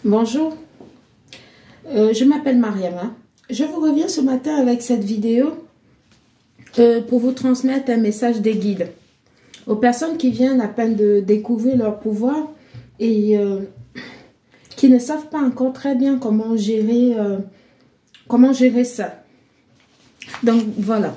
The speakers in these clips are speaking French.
Bonjour, je m'appelle Mariama. Je vous reviens ce matin avec cette vidéo pour vous transmettre un message des guides aux personnes qui viennent à peine de découvrir leur pouvoir et qui ne savent pas encore très bien comment gérer ça. Donc voilà.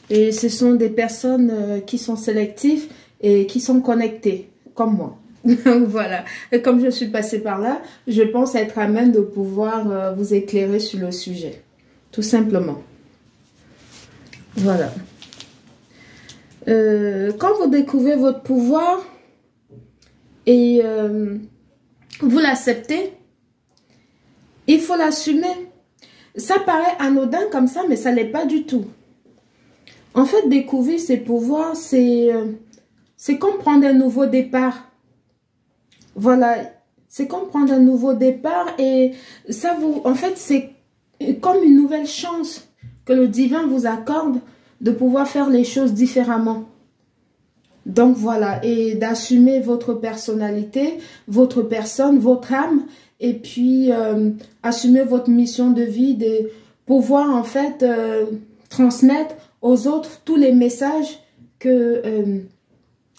Et ce sont des personnes qui sont sélectives et qui sont connectées, comme moi. Donc voilà, et comme je suis passée par là, je pense être à même de pouvoir vous éclairer sur le sujet, tout simplement. Voilà. Quand vous découvrez votre pouvoir et vous l'acceptez, il faut l'assumer. Ça paraît anodin comme ça, mais ça ne l'est pas du tout. En fait, découvrir ses pouvoirs, c'est comme prendre un nouveau départ. Voilà, c'est comme prendre un nouveau départ et ça vous, en fait, c'est comme une nouvelle chance que le divin vous accorde de pouvoir faire les choses différemment. Donc voilà, et d'assumer votre personnalité, votre personne, votre âme, et puis assumer votre mission de vie, de pouvoir en fait transmettre aux autres tous les messages que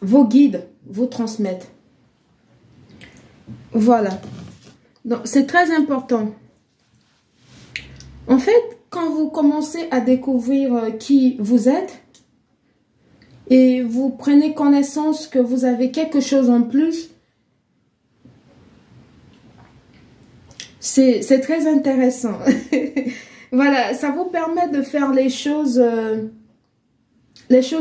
vos guides vous transmettent. Voilà, donc c'est très important. En fait, quand vous commencez à découvrir qui vous êtes et vous prenez connaissance que vous avez quelque chose en plus, c'est très intéressant. Voilà, ça vous permet de faire les choses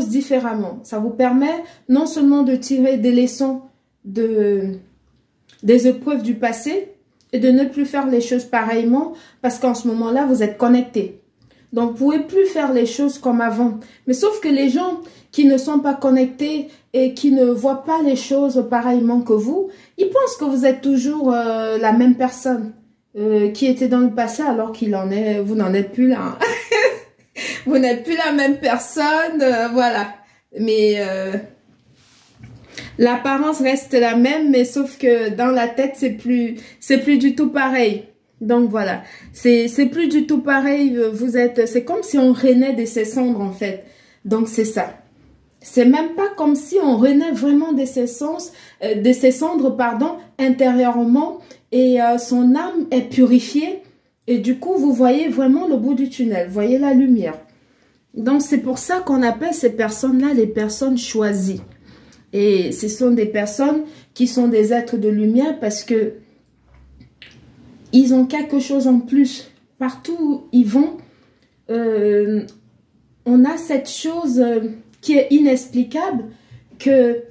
différemment. Ça vous permet non seulement de tirer des leçons des épreuves du passé et de ne plus faire les choses pareillement parce qu'en ce moment-là, vous êtes connecté. Donc, vous ne pouvez plus faire les choses comme avant. Mais sauf que les gens qui ne sont pas connectés et qui ne voient pas les choses pareillement que vous, ils pensent que vous êtes toujours la même personne qui était dans le passé alors vous n'en êtes plus là. Vous n'êtes plus la même personne, voilà. Mais l'apparence reste la même, mais sauf que dans la tête, c'est plus du tout pareil. Donc voilà, c'est plus du tout pareil. C'est comme si on renaît de ses cendres en fait. Donc c'est ça. C'est même pas comme si on renaît vraiment de ses cendres, pardon, intérieurement, et son âme est purifiée. Et du coup, vous voyez vraiment le bout du tunnel, vous voyez la lumière. Donc c'est pour ça qu'on appelle ces personnes-là les personnes choisies. Et ce sont des personnes qui sont des êtres de lumière parce que ils ont quelque chose en plus. Partout où ils vont, on a cette chose qui est inexplicable, que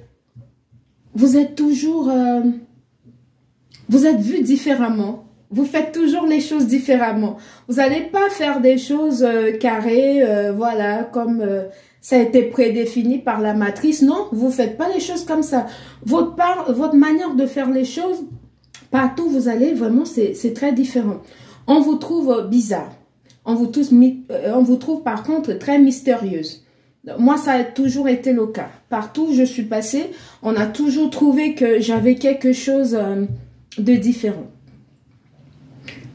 vous êtes toujours, vous êtes vu différemment. Vous faites toujours les choses différemment. Vous n'allez pas faire des choses carrées, voilà, comme ça a été prédéfini par la matrice. Non, vous ne faites pas les choses comme ça. Votre manière de faire les choses, partout où vous allez, vraiment, c'est très différent. On vous trouve bizarre. On vous trouve par contre très mystérieuse. Moi, ça a toujours été le cas. Partout où je suis passée, on a toujours trouvé que j'avais quelque chose de différent.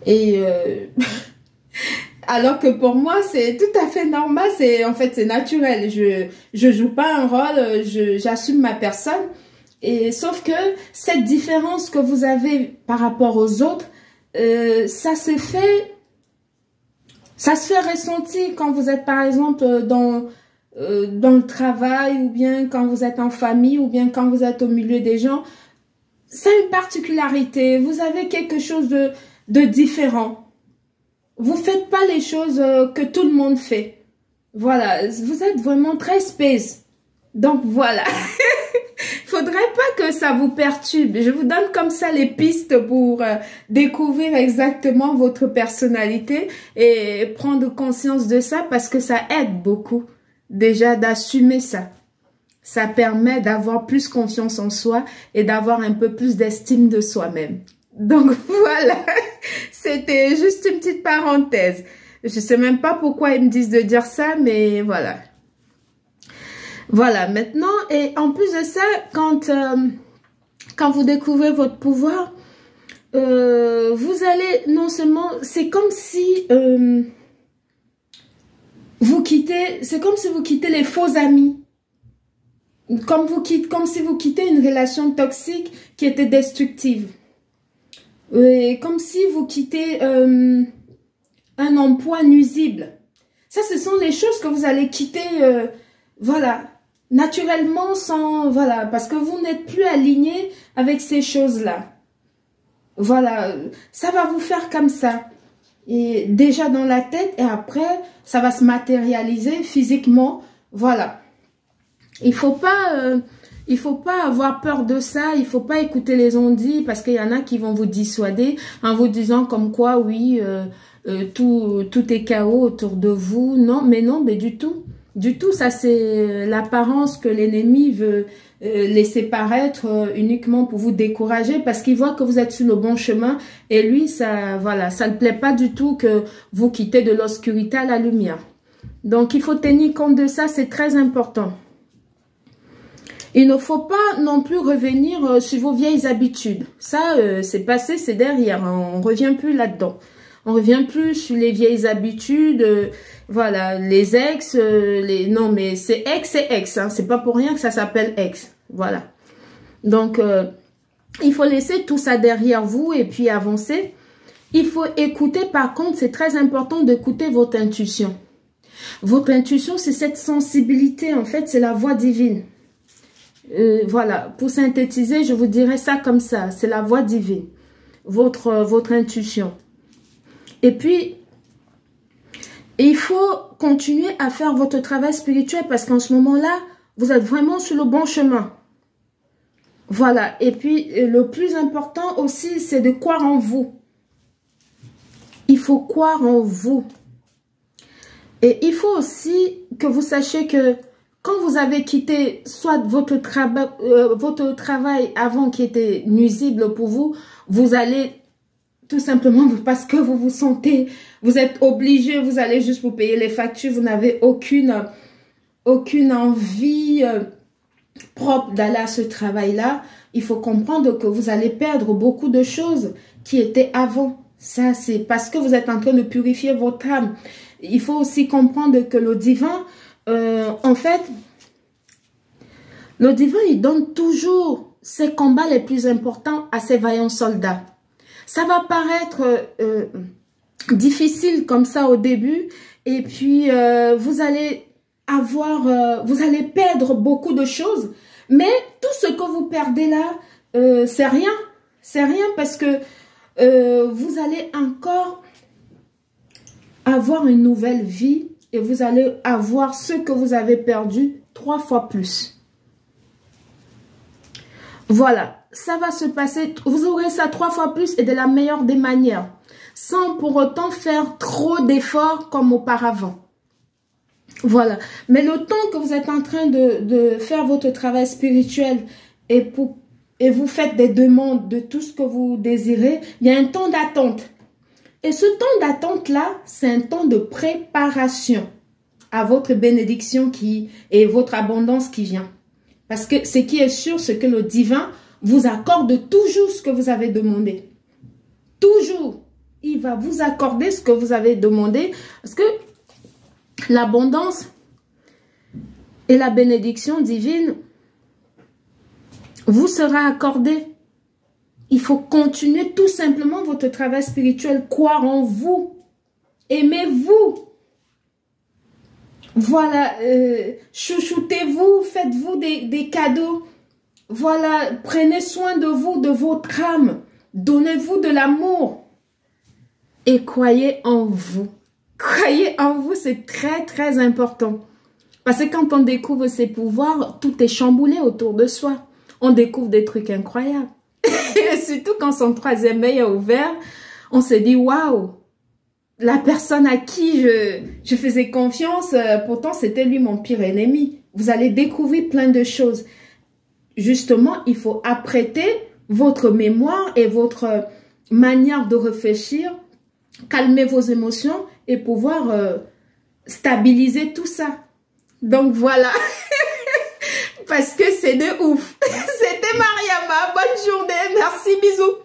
Et alors que pour moi, c'est tout à fait normal. En fait, c'est naturel. Je joue pas un rôle, j'assume ma personne. Et sauf que cette différence que vous avez par rapport aux autres, ça se fait ressentir quand vous êtes par exemple dans le travail, ou bien quand vous êtes en famille, ou bien quand vous êtes au milieu des gens. C'est une particularité. Vous avez quelque chose de différent. Vous faites pas les choses que tout le monde fait. Voilà, vous êtes vraiment très space. Donc voilà. Faudrait pas que ça vous perturbe. Je vous donne comme ça les pistes pour découvrir exactement votre personnalité et prendre conscience de ça, parce que ça aide beaucoup déjà d'assumer ça. Ça permet d'avoir plus confiance en soi et d'avoir un peu plus d'estime de soi-même. Donc voilà, c'était juste une petite parenthèse. Je sais même pas pourquoi ils me disent de dire ça, mais voilà. Voilà, maintenant, et en plus de ça, quand vous découvrez votre pouvoir, vous allez, non seulement, c'est comme si c'est comme si vous quittez les faux amis. Comme si vous quittez une relation toxique qui était destructive. Comme si vous quittez un emploi nuisible. Ça, ce sont les choses que vous allez quitter, voilà, naturellement, voilà, parce que vous n'êtes plus aligné avec ces choses-là. Voilà, ça va vous faire comme ça. Et déjà dans la tête, et après, ça va se matérialiser physiquement. Voilà. Il faut pas avoir peur de ça. Il faut pas écouter les on-dit parce qu'il y en a qui vont vous dissuader en vous disant comme quoi, oui, tout est chaos autour de vous. Non, mais du tout. Du tout, ça c'est l'apparence que l'ennemi veut laisser paraître uniquement pour vous décourager parce qu'il voit que vous êtes sur le bon chemin et lui, ça, voilà, ça ne plaît pas du tout que vous quittez de l'obscurité à la lumière. Donc, il faut tenir compte de ça, c'est très important. Il ne faut pas non plus revenir sur vos vieilles habitudes. Ça, c'est passé, c'est derrière. On ne revient plus là-dedans. On revient plus sur les vieilles habitudes. Voilà, les ex, non mais c'est ex, hein, c'est pas pour rien que ça s'appelle ex. Voilà. Donc, il faut laisser tout ça derrière vous et puis avancer. Il faut écouter, par contre, c'est très important d'écouter votre intuition. Votre intuition, c'est cette sensibilité, en fait, c'est la voix divine. Voilà, pour synthétiser, je vous dirais ça comme ça, c'est la voix divine, votre intuition. Et puis, il faut continuer à faire votre travail spirituel parce qu'en ce moment-là, vous êtes vraiment sur le bon chemin. Voilà, et puis le plus important aussi, c'est de croire en vous. Il faut croire en vous. Et il faut aussi que vous sachiez que quand vous avez quitté soit votre travail avant qui était nuisible pour vous, vous allez tout simplement parce que vous vous sentez, vous êtes obligé, vous allez juste pour payer les factures, vous n'avez aucune envie propre d'aller à ce travail-là. Il faut comprendre que vous allez perdre beaucoup de choses qui étaient avant. Ça, c'est parce que vous êtes en train de purifier votre âme. Il faut aussi comprendre que le divin, en fait, le divin, il donne toujours ses combats les plus importants à ses vaillants soldats. Ça va paraître difficile comme ça au début, et puis vous allez perdre beaucoup de choses, mais tout ce que vous perdez là, c'est rien. C'est rien parce que vous allez encore avoir une nouvelle vie et vous allez avoir ce que vous avez perdu 3 fois plus. Voilà, ça va se passer, vous aurez ça 3 fois plus et de la meilleure des manières, sans pour autant faire trop d'efforts comme auparavant. Voilà, mais le temps que vous êtes en train de faire votre travail spirituel et vous faites des demandes de tout ce que vous désirez, il y a un temps d'attente. Et ce temps d'attente-là, c'est un temps de préparation à votre bénédiction et votre abondance qui vient. Parce que ce qui est sûr, c'est que le divin vous accorde toujours ce que vous avez demandé. Toujours. Il va vous accorder ce que vous avez demandé. Parce que l'abondance et la bénédiction divine vous sera accordée. Il faut continuer tout simplement votre travail spirituel, croire en vous, aimez-vous. Voilà, chouchoutez-vous, faites-vous des cadeaux. Voilà, prenez soin de vous, de votre âme. Donnez-vous de l'amour. Et croyez en vous. Croyez en vous, c'est très, très important. Parce que quand on découvre ses pouvoirs, tout est chamboulé autour de soi. On découvre des trucs incroyables. Et surtout quand son 3e œil est ouvert, on se dit, waouh! La personne à qui je faisais confiance, pourtant c'était lui mon pire ennemi. Vous allez découvrir plein de choses. Justement, il faut apprêter votre mémoire et votre manière de réfléchir, calmer vos émotions et pouvoir stabiliser tout ça. Donc voilà, parce que c'est de ouf. C'était Mariama, bonne journée, merci, bisous.